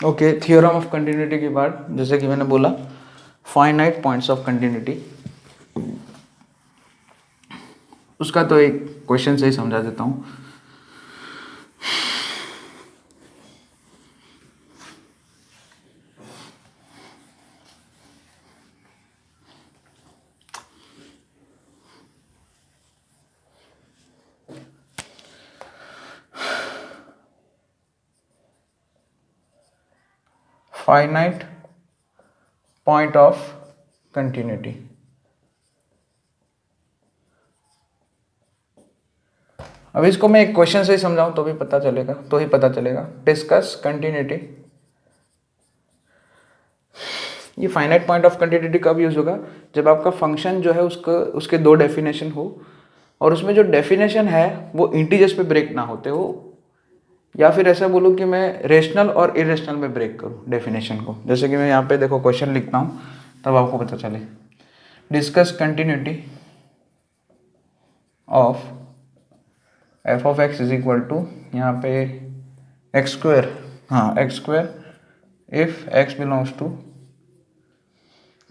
Okay, theorem of continuity के बाद जैसे कि मैंने बोला फाइनाइट पॉइंट्स ऑफ कंटिन्यूटी, उसका तो एक क्वेश्चन से ही समझा देता हूँ। फाइनाइट पॉइंट ऑफ कंटिन्यूटी, अब इसको मैं एक क्वेश्चन से ही समझाऊं तो भी पता चलेगा, तो ही पता चलेगा। डिस्कस कंटिन्यूटी, ये फाइनाइट पॉइंट ऑफ कंटिन्यूटी कब यूज होगा? जब आपका फंक्शन जो है उसके दो डेफिनेशन हो और उसमें जो डेफिनेशन है वो इंटीजर्स पे ब्रेक ना होते हो, या फिर ऐसा बोलूँ कि मैं रेशनल और इरेशनल में ब्रेक करूँ डेफिनेशन को। जैसे कि मैं यहाँ पे देखो क्वेश्चन लिखता हूँ तब आपको पता चले। Discuss continuity of f of x is equal to, यहाँ पे एक्स स्क्वायर, हाँ x square if x belongs to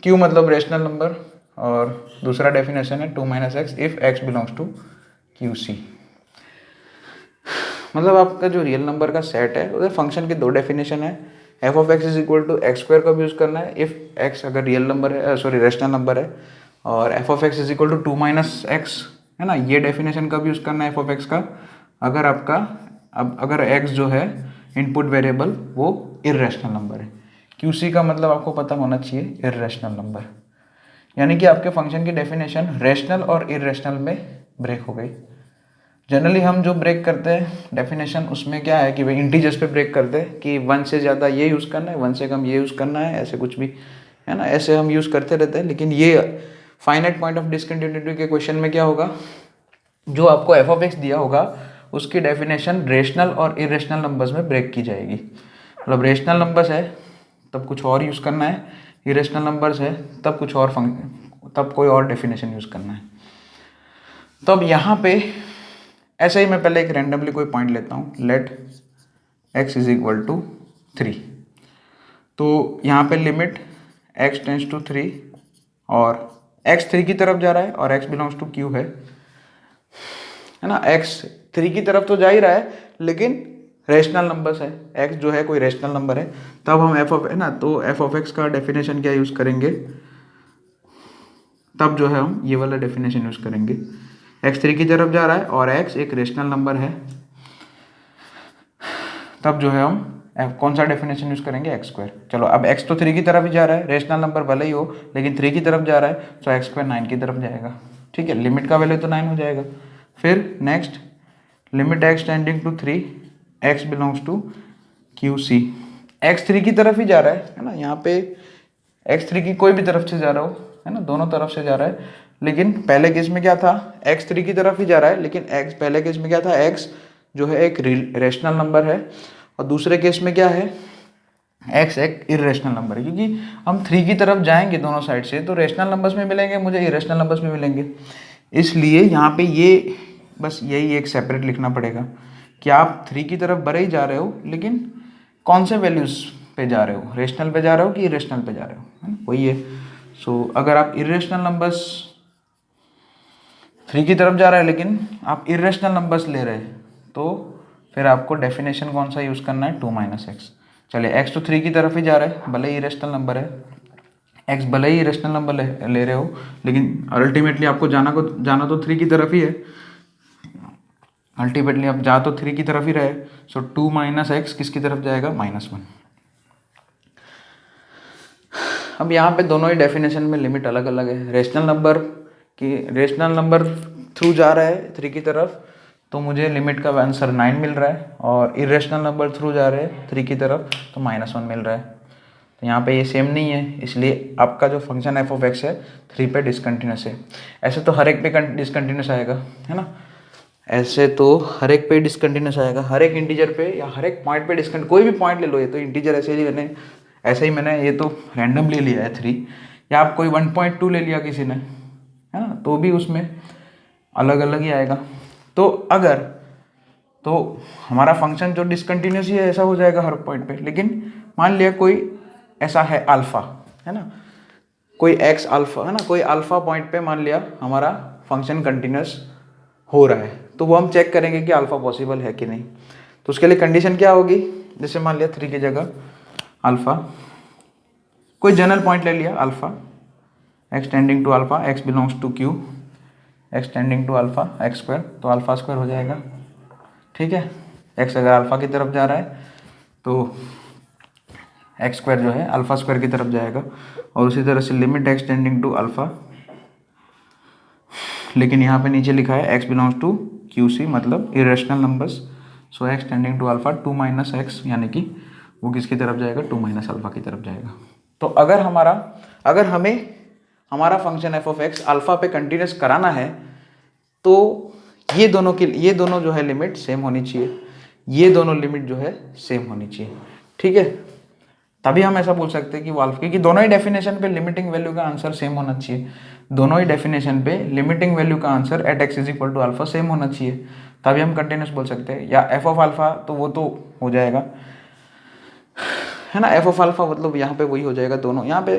Q, मतलब रेशनल नंबर, और दूसरा डेफिनेशन है 2 - x if x belongs to Q C. मतलब आपका जो रियल नंबर का सेट है उधर फंक्शन के दो डेफिनेशन है। F of x is equal to x square का भी यूज़ करना है इफ एक्स अगर रियल नंबर है, सॉरी रेशनल नंबर है, और f of x is equal to 2 - x है ना, ये डेफिनेशन का भी यूज़ करना है एफ ऑफ एक्स का अगर आपका, अब अगर एक्स जो है इनपुट वेरिएबल वो इरेशनल नंबर है। क्यू सी का मतलब आपको पता होना चाहिए इरेशनल नंबर, यानी कि आपके फंक्शन की डेफिनेशन रेशनल और इरेशनल में ब्रेक हो गई। जनरली हम जो ब्रेक करते हैं डेफिनेशन उसमें क्या है कि भाई इंटीजर्स पे ब्रेक करते हैं कि 1 से ज़्यादा ये यूज़ करना है, 1 से कम ये यूज़ करना है, ऐसे कुछ भी है ना, ऐसे हम यूज़ करते रहते हैं। लेकिन ये फाइनाइट पॉइंट ऑफ डिसकंटिन्यूटी के क्वेश्चन में क्या होगा, जो आपको एफ ऑफ एक्स दिया होगा उसकी डेफिनेशन रेशनल और इरेशनल नंबर्स में ब्रेक की जाएगी। मतलब रेशनल नंबर्स है तब कुछ और यूज़ करना है, इरेशनल नंबर्स है तब कुछ और तब कोई और डेफिनेशन यूज़ करना है। तो अब यहाँ पे ऐसे ही मैं पहले एक रैंडमली कोई पॉइंट लेता हूँ, let x is equal to 3। तो यहाँ पे लिमिट x टेंस टू 3 और x 3 की तरफ जा रहा है और x बिलोंग्स टू q है ना। x 3 की तरफ तो जा ही रहा है लेकिन रेशनल नंबर्स है, x जो है कोई रेशनल नंबर है, तब हम f ऑफ है ना, तो f ऑफ x का डेफिनेशन क्या यूज़ करेंगे, तब जो है हम ये वाला डेफिनेशन यूज़ करेंगे। x 3 की तरफ जा रहा है और x एक रेशनल नंबर है, तब जो है हम कौन सा डेफिनेशन यूज़ करेंगे, एक्स स्क्वायर। चलो अब x तो 3 की तरफ ही जा रहा है, रेशनल नंबर भले ही हो लेकिन 3 की तरफ जा रहा है, तो एक्स स्क्वायर 9 की तरफ जाएगा। ठीक है, लिमिट का वैल्यू तो 9 हो जाएगा। फिर next limit x tending to 3 x belongs to Q C. X 3 की तरफ ही जा रहा है ना, यहाँ पे x 3 की कोई भी तरफ से जा रहा हो है ना, दोनों तरफ से जा रहा है। लेकिन पहले केस में क्या था, x 3 की तरफ ही जा रहा है, लेकिन x पहले केस में क्या था, x जो है एक रेशनल नंबर है और दूसरे केस में क्या है, x एक इरेशनल नंबर है। क्योंकि हम 3 की तरफ जाएंगे दोनों साइड से तो रेशनल नंबर्स में मिलेंगे, मुझे इरेशनल नंबर्स में मिलेंगे। इसलिए यहाँ पे ये बस यही एक सेपरेट लिखना पड़ेगा कि आप 3 की तरफ बढ़े ही जा रहे हो लेकिन कौन से वैल्यूज़ पे जा रहे हो, रेशनल पे जा रहे हो कि इरेशनल पे जा रहे हो, है ना, वही है। सो अगर आप इरेशनल नंबर्स 3 की तरफ जा रहा है लेकिन आप इरेशनल नंबर्स ले रहे हैं तो फिर आपको डेफिनेशन कौन सा यूज़ करना है, 2 - x। चलिए x तो 3 की तरफ ही जा रहा है, भले ही इरेशनल नंबर है, x भले ही इरेशनल नंबर ले रहे हो लेकिन अल्टीमेटली आपको जाना तो 3 की तरफ ही है। अल्टीमेटली आप जा तो 3 की तरफ ही रहे, सो 2 - x किसकी तरफ जाएगा, -1। अब यहाँ पे दोनों ही डेफिनेशन में लिमिट अलग अलग है। रेशनल नंबर थ्रू जा रहा है 3 की तरफ तो मुझे लिमिट का आंसर 9 मिल रहा है, और इरेशनल नंबर थ्रू जा रहे हैं 3 की तरफ तो -1 मिल रहा है। तो यहाँ पे ये सेम नहीं है, इसलिए आपका जो फंक्शन एफ ऑफ एक्स है 3 पे डिसकंटिन्यूस है। ऐसे तो हर एक पे डिसकंटिन्यूस आएगा है ना, ऐसे तो हर एक पे डिसकंटिन्यूस आएगा, हर एक इंटीजर पे या हर एक पॉइंट पे डिसकंटिन्यूस, कोई भी पॉइंट ले लो, ये तो इंटीजर ऐसे ही मैंने ये तो रैंडम ले लिया है 3, या आप कोई 1.2 ले लिया किसी ने है ना, तो भी उसमें अलग अलग ही आएगा। तो अगर तो हमारा फंक्शन जो डिसकंटिन्यूस ही है ऐसा हो जाएगा हर पॉइंट पे। लेकिन मान लिया कोई ऐसा है अल्फ़ा, है ना, कोई एक्स अल्फ़ा, है ना, कोई अल्फ़ा पॉइंट पे मान लिया हमारा फंक्शन कंटिन्यूस हो रहा है, तो वो हम चेक करेंगे कि अल्फ़ा पॉसिबल है कि नहीं। तो उसके लिए कंडीशन क्या होगी, जैसे मान लिया 3 की जगह अल्फ़ा, कोई जनरल पॉइंट ले लिया alpha, x tending to alpha, x belongs to Q, x tending to alpha x square, तो अल्फ़ा स्क्वायर हो जाएगा। ठीक है, एक्स अगर अल्फ़ा की तरफ जा रहा है तो एक्स स्क्वायर जो है अल्फ़ा स्क्वायर की तरफ जाएगा। और उसी तरह से limit x tending to alpha, लेकिन यहाँ पे नीचे लिखा है x belongs to Q C, मतलब irrational numbers, so x tending to alpha 2 minus x, यानी कि वो किसकी तरफ जाएगा, 2 माइनस अल्फ़ा की तरफ जाएगा। तो अगर हमें हमारा function f of x alpha पे कंटिन्यूस कराना है तो ये दोनों जो है लिमिट सेम होनी चाहिए, ये दोनों लिमिट जो है सेम होनी चाहिए। ठीक है, तभी हम ऐसा बोल सकते हैं कि वो अल्फा, क्योंकि दोनों ही डेफिनेशन पे लिमिटिंग वैल्यू का आंसर सेम होना चाहिए। दोनों ही डेफिनेशन पे लिमिटिंग वैल्यू का answer at x is equal to alpha same होना चाहिए, तभी हम कंटिन्यूस बोल सकते हैं। या एफ ऑफ अल्फा तो वो तो हो जाएगा, है ना, एफ ऑफ अल्फा मतलब यहाँ पे वही हो जाएगा दोनों, यहाँ पे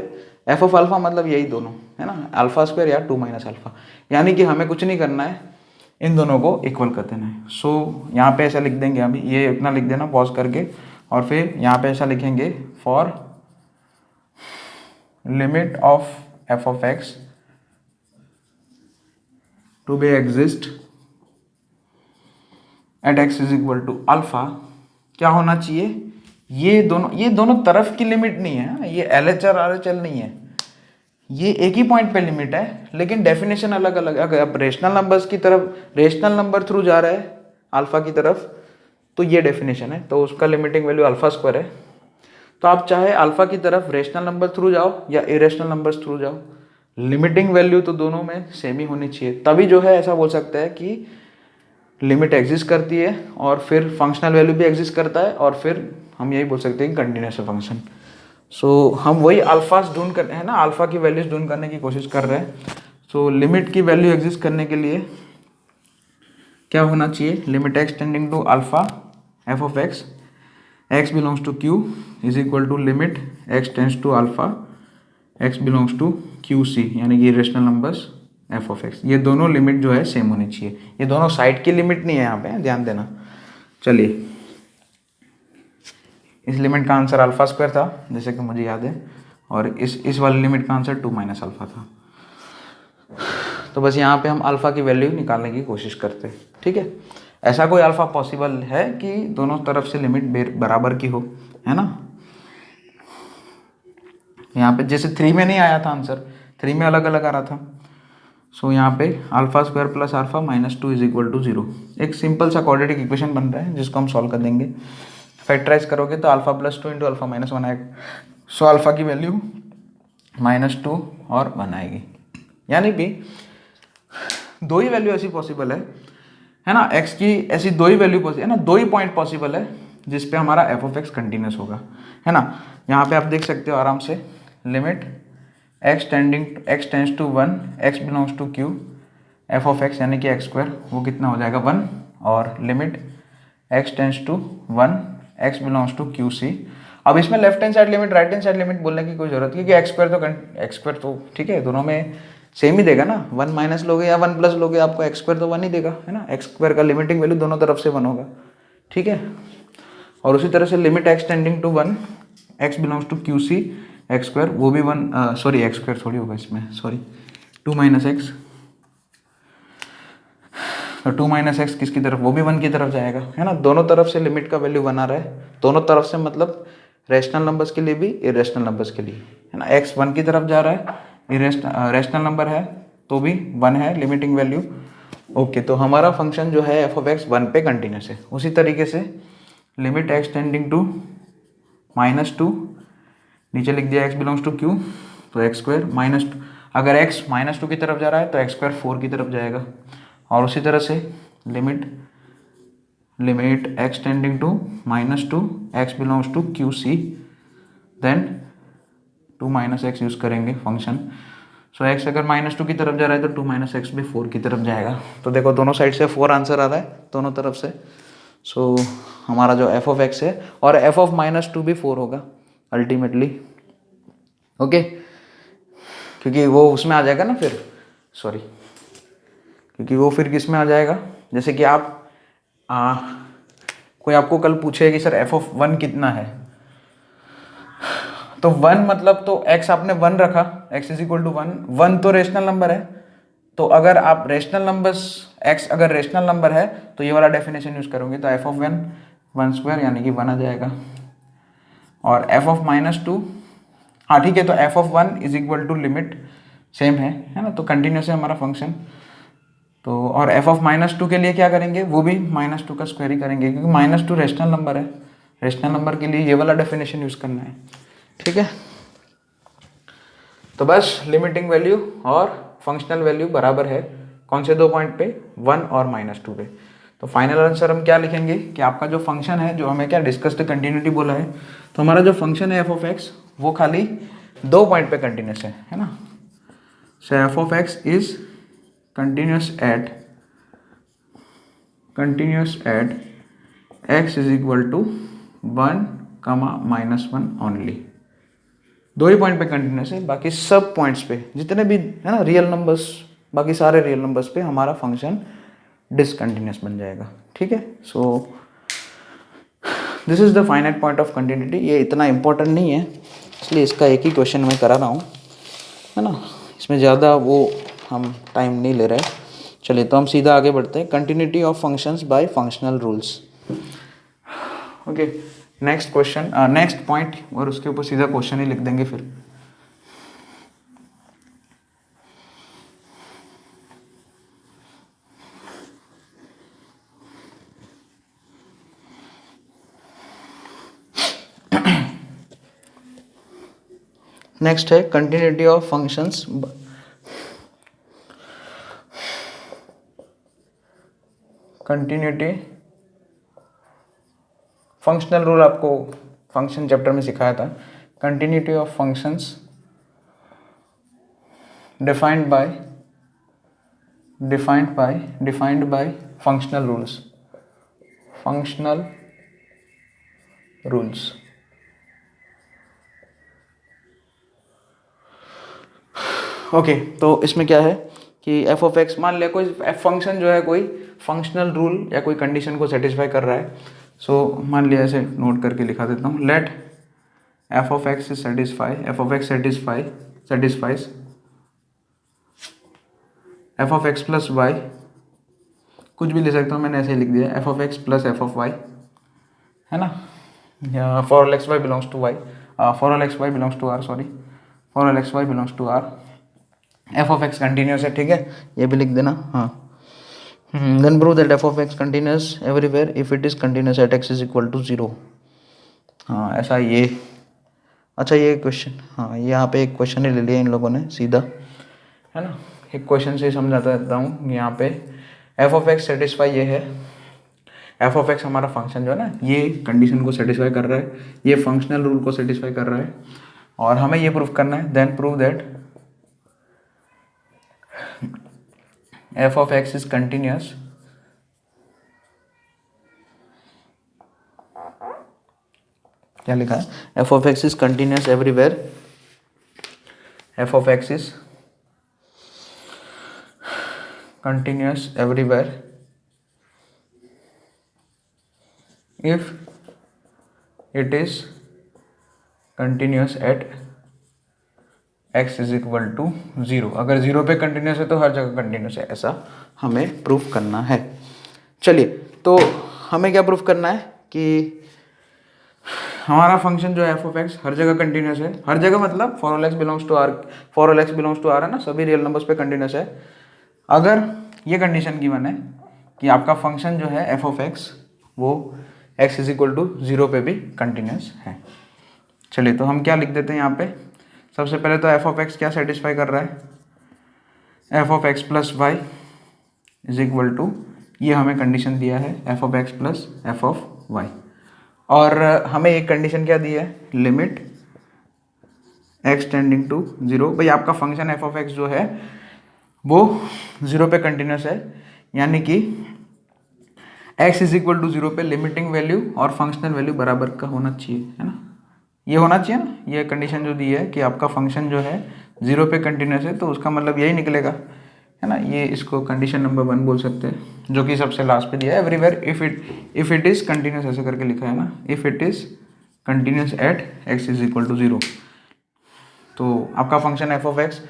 एफ ऑफ अल्फा मतलब यही दोनों, है ना, अल्फा स्क्वायर या 2 माइनस अल्फा, यानी कि हमें कुछ नहीं करना है, इन दोनों को इक्वल कर देना है। सो यहाँ पे ऐसा लिख देंगे, अभी ये इतना लिख देना पॉज करके, और फिर यहाँ पे ऐसा लिखेंगे for limit of f of x to be exist at x is equal to alpha, क्या होना चाहिए, ये दोनों तरफ की लिमिट नहीं है, ये L H R H L नहीं है, ये एक ही पॉइंट पे लिमिट है, लेकिन डेफिनेशन अलग अलग। अगर अब रेशनल नंबर्स की तरफ, रेशनल नंबर थ्रू जा रहा है अल्फा की तरफ, तो ये डेफिनेशन है, तो उसका लिमिटिंग वैल्यू अल्फा स्क्वायर है। तो आप चाहे अल्फा की तरफ रेशनल नंबर थ्रू जाओ या इरेशनल नंबर्स थ्रू जाओ, लिमिटिंग वैल्यू तो दोनों में सेम ही होनी चाहिए, तभी जो है ऐसा बोल सकते हैं कि लिमिट एग्जिस्ट करती है और फिर फंक्शनल वैल्यू भी एग्जिस्ट करता है, और फिर हम यही बोल सकते हैं कि कंटिन्यूस है फंक्शन। सो हम वही अल्फास ढूंढ कर, है ना, अल्फा की वैल्यूज ढूंढ करने की कोशिश कर रहे हैं। सो लिमिट की वैल्यू एग्जिस्ट करने के लिए क्या होना चाहिए, limit x tending to alpha f of x, x belongs to Q is equal to limit x tends to alpha x belongs to Q c, यानी कि rational numbers f of x. ये दोनों लिमिट जो है same होनी चाहिए, ये दोनों साइड की लिमिट नहीं है, यहाँ पे ध्यान देना। चलिए, इस लिमिट का आंसर अल्फा स्क्वायर था जैसे कि मुझे याद है, और इस वाली लिमिट का आंसर 2 माइनस अल्फा था। तो बस यहाँ पे हम अल्फा की वैल्यू निकालने की कोशिश करते हैं। ठीक है, ऐसा कोई अल्फा पॉसिबल है कि दोनों तरफ से लिमिट बराबर की हो, है ना। यहाँ पे जैसे 3 में नहीं आया था आंसर, 3 में अलग अलग आ रहा था। सो यहाँ पे alpha square plus alpha minus 2 is equal to 0, एक सिंपल सा क्वाड्रेटिक इक्वेशन बन रहा है जिसको हम सॉल्व कर देंगे। फैक्टराइज करोगे तो alpha plus 2 into alpha minus 1 आएगा। सो अल्फा की वैल्यू -2 और 1 आएगी, यानी कि दो ही वैल्यू ऐसी पॉसिबल है ना, एक्स की ऐसी दो ही वैल्यू पॉसिबल है ना, दो ही पॉइंट पॉसिबल है जिसपे हमारा एफ ऑफ एक्स कंटिन्यूस होगा, है ना। यहाँ पे आप देख सकते हो आराम से, limit x tends to 1 x belongs to Q f of x, यानी कि एक्स स्क्वायर, वो कितना हो जाएगा 1, और limit x tends to 1 x belongs to Q c. अब इसमें left hand side limit right hand side limit बोलने की कोई जरूरत नहीं, क्योंकि एक्स स्क्वायर तो ठीक है, दोनों में सेम ही देगा ना, 1 माइनस लोगे या 1 प्लस लोगे आपको एक्स स्क्वायर तो 1 ही देगा, है ना। एक्स स्क्वायर का लिमिटिंग वैल्यू दोनों तरफ से 1 होगा, ठीक है। और उसी तरह से limit x tending to 1 x belongs to Q C x square, वो भी 1, सॉरी एक्स स्क्वायर थोड़ी होगा इसमें, सॉरी 2 माइनस एक्स, तो 2 माइनस एक्स किसकी तरफ, वो भी 1 की तरफ जाएगा, है ना। दोनों तरफ से लिमिट का वैल्यू 1 आ रहा है, दोनों तरफ से मतलब रेशनल नंबर्स के लिए भी इरेशनल नंबर्स के लिए, है ना। एक्स 1 की तरफ जा रहा है, रेशनल नंबर है तो भी 1 है लिमिटिंग वैल्यू। ओके, तो हमारा फंक्शन जो है एफ ऑफ एक्स 1 पे कंटिन्यूस है। उसी तरीके से लिमिट एक्स टेंडिंग टू -2, नीचे लिख दिया एक्स बिलोंग्स टू क्यू, तो एक्स स्क्वायर -2, अगर एक्स -2 की तरफ जा रहा है तो एक्स स्क्वायर 4 की तरफ जाएगा। और उसी तरह से limit x tending to -2 x belongs to Q c, then 2 minus x use करेंगे फंक्शन। सो एक्स अगर -2 की तरफ जा रहा है तो 2 माइनस एक्स भी 4 की तरफ जाएगा। तो देखो दोनों साइड से 4 आंसर आ रहा है दोनों तरफ से। सो हमारा जो एफ ऑफ एक्स है और एफ ऑफ माइनस टू भी 4 होगा अल्टीमेटली, ओके, क्योंकि वो उसमें आ जाएगा ना फिर, सॉरी, क्योंकि वो फिर किस में आ जाएगा, जैसे कि आप कोई आपको कल पूछे कि सर एफ ऑफ 1 कितना है, तो 1 मतलब तो x आपने 1 रखा, x इज इक्वल टू 1 तो रेशनल नंबर है, तो अगर आप रेशनल नंबर्स x अगर रेशनल नंबर है तो ये वाला डेफिनेशन यूज करोगे, तो एफ ऑफ 1 स्क्वायर यानी कि 1 आ जाएगा, और एफ ऑफ माइनस टू, हाँ ठीक है, तो f of 1 is equal to limit same है ना, तो कंटिन्यूस है हमारा फंक्शन, तो और एफ ऑफ माइनस टू के लिए क्या करेंगे, वो भी माइनस टू का स्क्वायर ही करेंगे, क्योंकि माइनस टू रेशनल नंबर है, रेशनल नंबर के लिए ये वाला डेफिनेशन यूज करना है, ठीक है। तो बस लिमिटिंग वैल्यू और फंक्शनल वैल्यू बराबर है, कौन से 2 पॉइंट पे, 1 और -2 पे। तो फाइनल आंसर हम क्या लिखेंगे कि आपका जो फंक्शन है, जो हमें क्या डिस्कस्ड कंटिन्यूटी बोला है, तो हमारा जो फंक्शन है एफ ऑफ एक्स वो खाली 2 पॉइंट पे कंटिन्यूस है ना। So f of x is continuous at x is equal to 1, -1 only. 2 ही पॉइंट पे कंटिन्यूस है, बाकी सब पॉइंट्स पे जितने भी है ना रियल नंबर्स, बाकी सारे रियल नंबर्स पे हमारा फंक्शन डिसकंटिन्यूस बन जाएगा, ठीक है। So this is the finite point of continuity. ये इतना इंपॉर्टेंट नहीं है, इसलिए इसका एक ही क्वेश्चन मैं करा रहा हूँ, है ना, इसमें ज़्यादा वो हम टाइम नहीं ले रहे। चलिए तो हम सीधा आगे बढ़ते हैं, continuity of functions by functional rules. Okay, next question, next point, और उसके ऊपर सीधा क्वेश्चन ही लिख देंगे फिर। नेक्स्ट है continuity of functions, continuity functional rule आपको फंक्शन चैप्टर में सिखाया था। Continuity of functions defined by functional rules. Okay, तो इसमें क्या है कि एफ ऑफ एक्स, मान लिया कोई फंक्शन जो है कोई फंक्शनल रूल या कोई कंडीशन को सेटिस्फाई कर रहा है। सो मान लिया, ऐसे नोट करके लिखा देता हूँ, let f of x satisfies f of x plus y, कुछ भी ले सकता हूँ, मैंने ऐसे ही लिख दिया f of x plus f of y, है ना, या for all x y belongs to y, for all x y belongs to R, sorry, for all x y belongs to R, f of x continuous है, ठीक है, ये भी लिख देना, हाँ। Then prove that f of x continuous everywhere if it is continuous at x is equal to 0। हाँ ऐसा ये, अच्छा ये क्वेश्चन, हाँ यहाँ पे एक क्वेश्चन ही ले लिया इन लोगों ने सीधा, है ना, एक क्वेश्चन से ही समझाता रहता हूँ। यहाँ पे एफ ऑफ एक्स सेटिस्फाई ये है, एफ ऑफ एक्स हमारा फंक्शन जो है ना, ये कंडीशन को सेटिस्फाई कर रहा है, ये फंक्शनल रूल को सेटिस्फाई कर रहा है, और हमें ये प्रूफ करना है। Then prove that f of x is continuous क्या लिखा है, f of x is continuous everywhere, f of x is continuous everywhere if it is continuous at x is equal to 0। अगर 0 पे कंटिन्यूस है तो हर जगह कंटिन्यूस है, ऐसा हमें प्रूफ करना है। चलिए तो हमें क्या प्रूफ करना है कि हमारा फंक्शन जो है एफ ऑफ एक्स हर जगह कंटिन्यूस है, हर जगह मतलब for all x belongs to R, for all x belongs to R है ना, सभी रियल नंबर्स पे कंटिन्यूस है। अगर ये कंडीशन गिवन है कि आपका फंक्शन जो है एफ ऑफ एक्स वो एक्स इज इक्वल टू 0 पे भी कंटिन्यूस है। चलिए तो हम क्या लिख देते हैं यहाँ पे, सबसे पहले तो एफ ऑफ एक्स क्या सेटिस्फाई कर रहा है, f of x plus y is equal to, ये हमें कंडीशन दिया है f of x plus f of y, और हमें एक कंडीशन क्या दी है, लिमिट एक्स टेंडिंग टू 0। भाई आपका फंक्शन एफ ऑफ एक्स जो है वो 0 पे कंटिन्यूस है, यानी कि एक्स इज इक्वल टू 0 पे लिमिटिंग वैल्यू और फंक्शनल वैल्यू बराबर का होना चाहिए, है ना, ये होना चाहिए ना, ये कंडीशन जो दी है कि आपका फंक्शन जो है 0 पे कंटिन्यूस है, तो उसका मतलब यही निकलेगा, है ना, ये इसको कंडीशन नंबर 1 बोल सकते हैं, जो कि सबसे लास्ट पे दिया है, everywhere if it is continuous ऐसे करके लिखा है ना, if it is continuous at x is equal to 0, तो आपका फंक्शन एफ ऑफ एक्स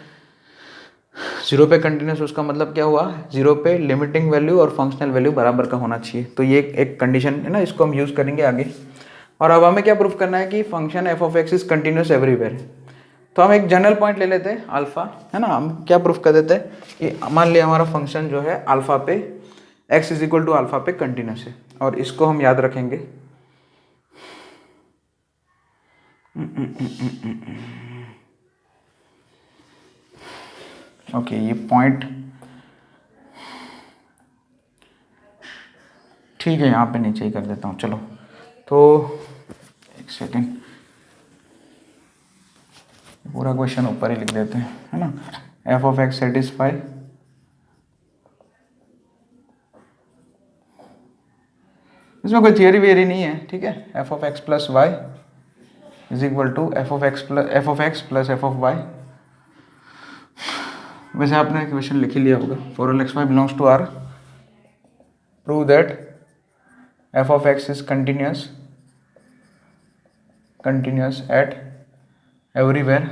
0 पे कंटिन्यूस, उसका मतलब क्या हुआ, 0 पे लिमिटिंग वैल्यू और फंक्शनल वैल्यू बराबर का होना चाहिए, तो ये एक कंडीशन है ना, इसको हम यूज़ करेंगे आगे। और अब हमें क्या प्रूफ करना है कि function f of x is continuous everywhere, तो हम एक जनरल पॉइंट ले लेते हैं अल्फा, है ना, हम क्या प्रूफ कर देते हैं कि मान लिया हमारा फंक्शन जो है अल्फा पे x is equal to alpha पे कंटिन्यूस है, और इसको हम याद रखेंगे, ओके, ये पॉइंट ठीक है, यहाँ पे नीचे ही कर देता हूँ, चलो, तो एक सेकेंड, पूरा क्वेश्चन ऊपर ही लिख देते हैं, है ना, एफ ऑफ एक्स सेटिस्फाई इसमें कोई थियरी वेरी नहीं है, ठीक है, f of x plus y is equal to f of x plus f of y, वैसे आपने क्वेश्चन लिख ही लिया होगा, for all x y belongs to R, prove that f of x is continuous at everywhere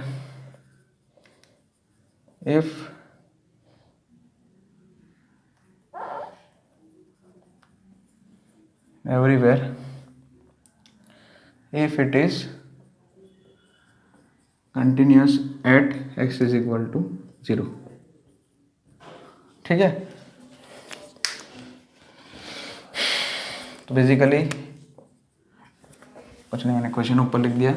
if it is continuous at x is equal to 0, ठीक है, तो basically कुछ नहीं, मैंने क्वेश्चन ऊपर लिख दिया।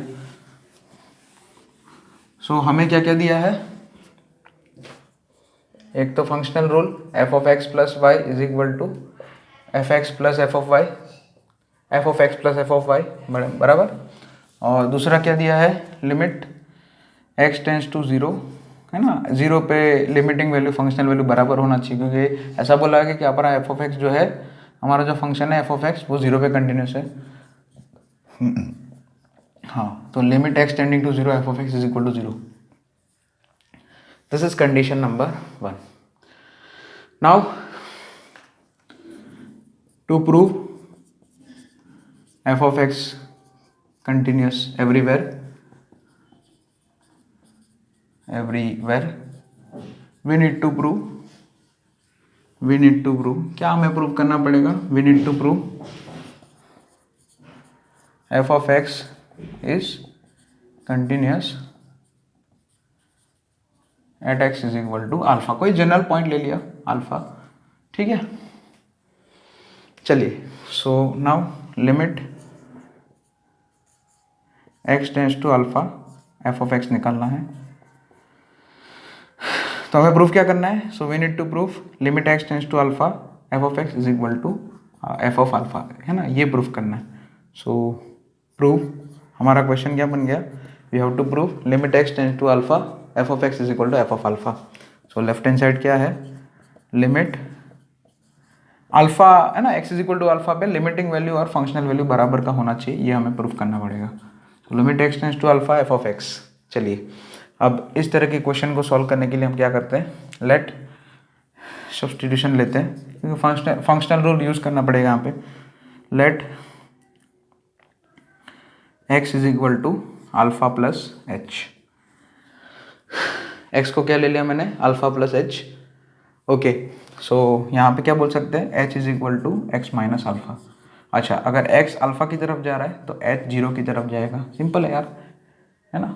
सो हमें क्या क्या दिया है, एक तो functional rule f of x plus y is equal to f x plus f of y, f of x plus f of y बराबर, और दूसरा क्या दिया है, लिमिट एक्स टेंस टू 0, है ना, 0 पे लिमिटिंग वैल्यू फंक्शनल वैल्यू बराबर होना चाहिए, क्योंकि ऐसा बोला है कि हमारा एफ ऑफ एक्स जो है, हमारा जो फंक्शन है एफ ऑफ एक्स वो 0 पे कंटिन्यूस है, हाँ, तो limit x tending to 0 f of x is equal to 0, this is condition number 1। Now to prove f of x continuous everywhere we need to prove क्या हमें prove करना पड़ेगा, we need to prove f of x is continuous at x is equal to alpha, कोई general point ले लिया alpha, ठीक है, चलिए, so now limit x tends to alpha f of x निकालना है, तो हमें प्रूफ क्या करना है, so we need to proof limit x tends to alpha f of x is equal to f of alpha, है ना, ये प्रूफ करना है। सो प्रूफ, हमारा क्वेश्चन क्या बन गया, we have to proof limit x tends to alpha f of x is equal to f of alpha. So left hand side क्या है, लिमिट अल्फा, है ना, x is equal to alpha पे limiting value और functional value बराबर का होना चाहिए, ये हमें प्रूफ करना पड़ेगा। तो limit x tends to alpha f of x. चलिए, अब इस तरह के क्वेश्चन को सॉल्व करने के लिए हम क्या करते हैं, लेट सब्स्टिट्यूशन लेते हैं, क्योंकि फंक्शनल रूल यूज़ करना पड़ेगा यहाँ पे। Let x is equal to alpha plus h, x को क्या ले लिया मैंने, alpha plus h, okay. So यहाँ पे क्या बोल सकते हैं, h is equal to x minus alpha. अच्छा, अगर x अल्फा की तरफ जा रहा है तो h 0 की तरफ जाएगा, सिंपल है यार, है ना,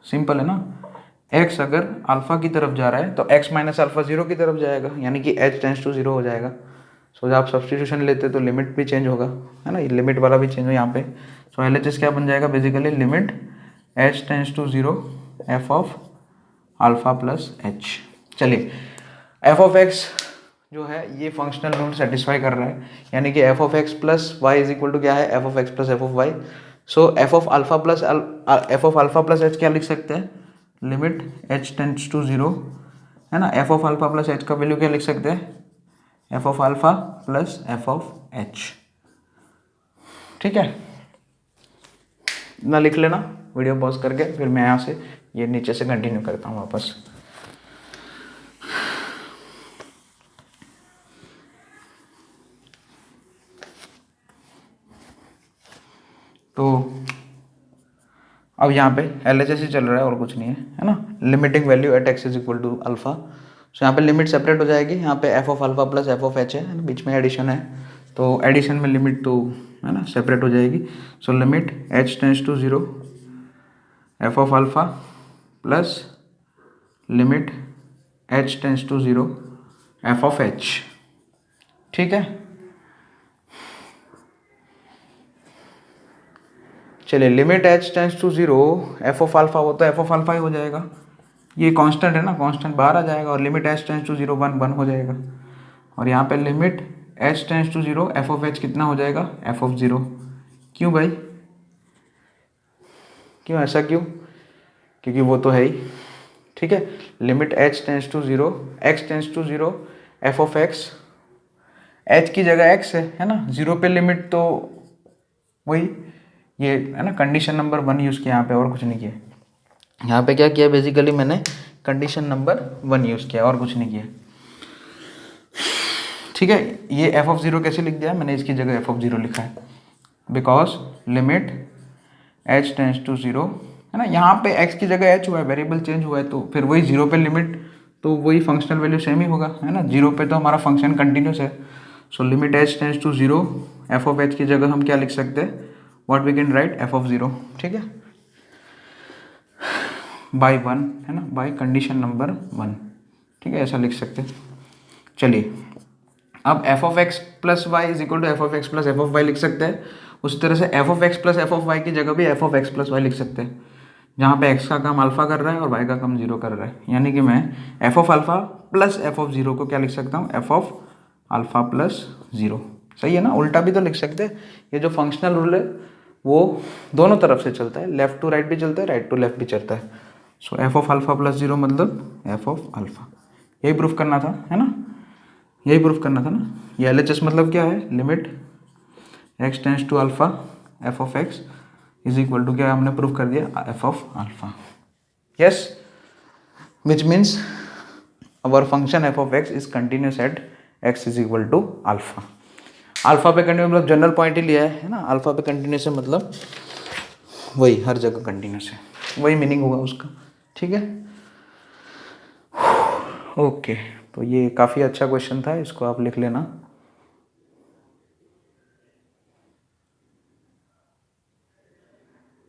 सिंपल है ना, x अगर अल्फा की तरफ जा रहा है तो x माइनस अल्फा 0 की तरफ जाएगा, यानी कि h टेंस टू 0 हो जाएगा। सो जब आप सब्स्टिट्यूशन लेते तो लिमिट भी चेंज होगा, है ना, लिमिट वाला भी चेंज हो यहाँ पे। सो LHS क्या बन जाएगा, basically limit h tends to 0 f of alpha plus h। चलिए, f ऑफ x जो है ये फंक्शनल रूल सेटिस्फाई कर रहा है, यानी कि f of x plus y is equal to क्या है, f of x plus f of y। So f of alpha plus h क्या लिख सकते हैं, लिमिट h टेंस टू 0, है ना, f of alpha plus h का वैल्यू क्या लिख सकते हैं, f of alpha plus f of h. ठीक है, ना लिख लेना, वीडियो पॉज करके फिर मैं यहाँ से ये नीचे से कंटिन्यू करता हूँ वापस। तो अब यहाँ पे LHS ही चल रहा है और कुछ नहीं है ना। Limiting value at x is equal to alpha, so यहाँ पे लिमिट सेपरेट हो जाएगी। यहाँ पे f of alpha plus f of h है, बीच में एडिशन है, तो एडिशन में लिमिट तो है ना सेपरेट हो जाएगी। So limit h tends to 0 f of alpha plus limit h tends to 0 f of h. ठीक है, चलिए limit h tends to 0 f of alpha, वो तो एफ ऑफ अल्फा ही हो जाएगा, ये कांस्टेंट है ना, कांस्टेंट बाहर आ जाएगा, और लिमिट एच टेंस टू 0 1 हो जाएगा। और यहाँ पे limit h tends to 0 f of h कितना हो जाएगा, एफ ऑफ 0। क्यों भाई, क्यों ऐसा क्यों, क्योंकि वो तो है ही। ठीक है, limit h tends to 0 x tends to 0 f of x, h की जगह एक्स है ना, 0 पे लिमिट तो वही ये है ना, कंडीशन नंबर 1 यूज़ किया यहाँ पे, और कुछ नहीं किया। यहाँ पे क्या किया बेसिकली, मैंने कंडीशन नंबर 1 यूज़ किया और कुछ नहीं किया। ठीक है, ये एफ ऑफ 0 कैसे लिख दिया, मैंने इसकी जगह एफ ऑफ 0 लिखा है, because limit h tends to 0 है ना, यहाँ पे एक्स की जगह एच हुआ है, वेरिएबल चेंज हुआ है, तो फिर वही 0 पे लिमिट, तो वही फंक्शनल वैल्यू सेम ही होगा है ना, 0 पे तो हमारा फंक्शन कंटिन्यूस है। So limit h tends to 0 f of h की जगह हम क्या लिख सकते हैं, what we can write f of 0। ठीक है, बाई 1 है ना, बाई कंडीशन नंबर 1। ठीक है, ऐसा लिख सकते हैं। चलिए अब f of x plus y is equal to f of x plus f of y लिख सकते हैं। उसी तरह से f of x plus f of y की जगह भी f of x plus y लिख सकते हैं, जहाँ पे एक्स का काम अल्फा कर रहा है और वाई का काम 0 कर रहा है। यानी कि मैं F of alpha plus f of 0 को क्या लिख सकता हूँ, एफ ऑफ अल्फा प्लस 0। सही है ना, उल्टा भी तो लिख सकते हैं। ये जो फंक्शनल रूल है वो दोनों तरफ से चलता है, लेफ्ट टू राइट भी चलता है, राइट टू लेफ्ट भी चलता है। सो एफ ऑफ अल्फा प्लस 0 मतलब एफ ऑफ अल्फा, यही प्रूफ करना था है ना, यही प्रूफ करना था ना। ये LHS मतलब क्या है, limit x tends to alpha f of x is equal to क्या, हमने प्रूफ कर दिया f of alpha. Yes, which means our function f of x is continuous at x is equal to alpha. Alpha पे continue मतलब general point ही लिया है ना, अल्फा पे कंटिन्यूस है मतलब वही हर जगह कंटिन्यूस है, वही मीनिंग होगा उसका। ठीक है, ओके, तो ये काफ़ी अच्छा क्वेश्चन था, इसको आप लिख लेना।